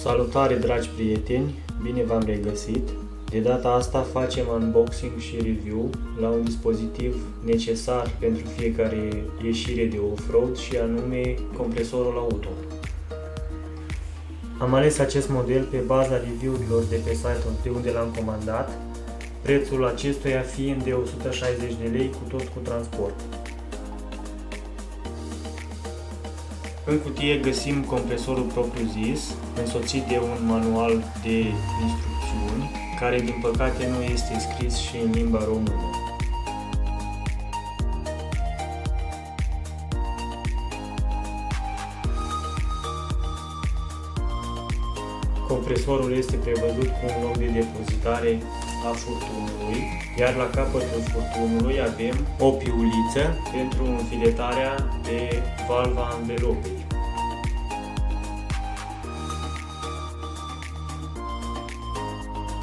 Salutare dragi prieteni, bine v-am regăsit! De data asta facem unboxing și review la un dispozitiv necesar pentru fiecare ieșire de off-road și anume compresorul auto. Am ales acest model pe baza review-urilor de pe site-ul de unde l-am comandat, prețul acestuia fiind de 160 de lei cu tot cu transport. În cutie găsim compresorul propriu-zis, însoțit de un manual de instrucțiuni, care din păcate nu este scris și în limba română. Compresorul este prevăzut cu un loc de depozitare a furtunului, iar la capătul furtunului avem o piuliță pentru înfiletarea pe valva anvelopei.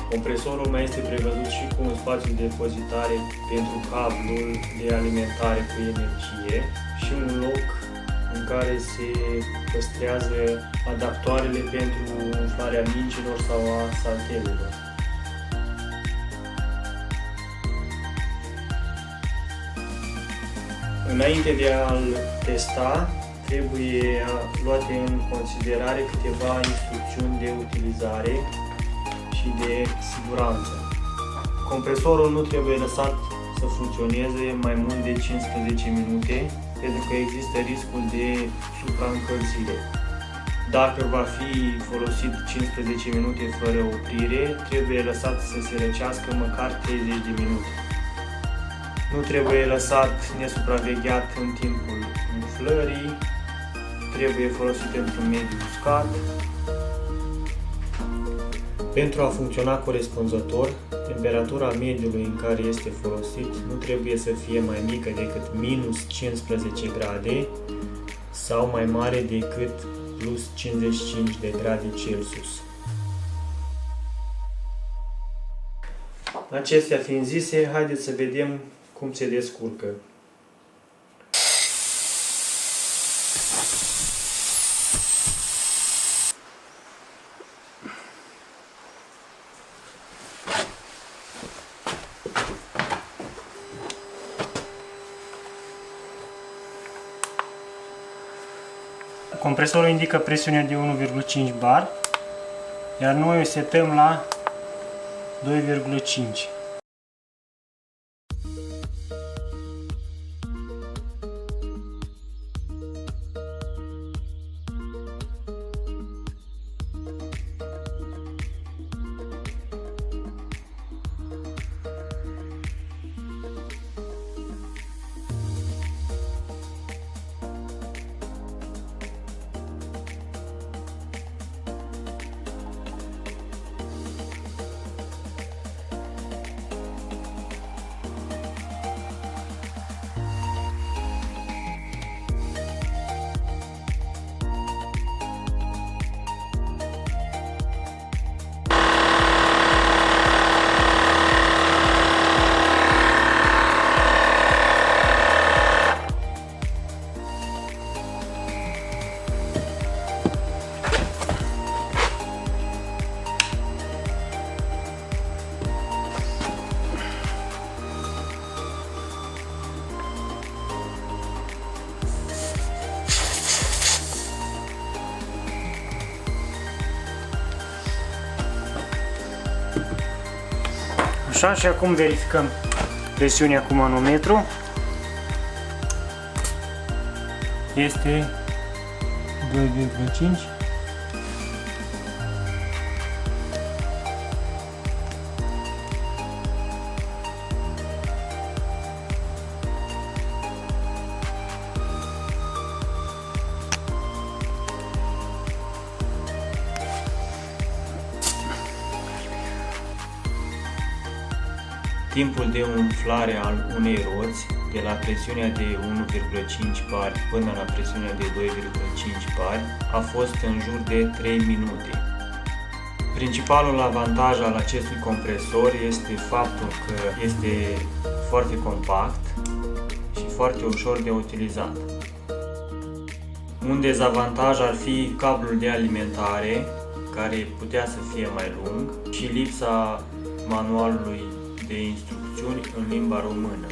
Compresorul mai este prevăzut și cu un spațiu de depozitare pentru cablul de alimentare cu energie și un loc în care se păstrează adaptoarele pentru umflarea mingilor sau a saltelelor. Înainte de a-l testa, trebuie luate în considerare câteva instrucțiuni de utilizare și de siguranță. Compresorul nu trebuie lăsat să funcționeze mai mult de 15 minute, pentru că există riscul de supraîncălzire. Dacă va fi folosit 15 minute fără oprire, trebuie lăsat să se răcească măcar 30 de minute. Nu trebuie lăsat nesupravegheat în timpul umflării, trebuie folosit într-un mediu uscat. Pentru a funcționa corespunzător, temperatura mediului în care este folosit nu trebuie să fie mai mică decât minus 15 grade sau mai mare decât plus 55 de grade Celsius. Acestea fiind zise, haideți să vedem cum se descurcă. Compresorul indică presiunea de 1,5 bar, iar noi o setăm la 2,5. Așa, și acum verificăm presiunea cu manometru. Este 2,5. Timpul de umflare al unei roți, de la presiunea de 1,5 bar până la presiunea de 2,5 bar, a fost în jur de 3 minute. Principalul avantaj al acestui compresor este faptul că este foarte compact și foarte ușor de utilizat. Un dezavantaj ar fi cablul de alimentare, care putea să fie mai lung, și lipsa manualului de instrucțiuni în limba română.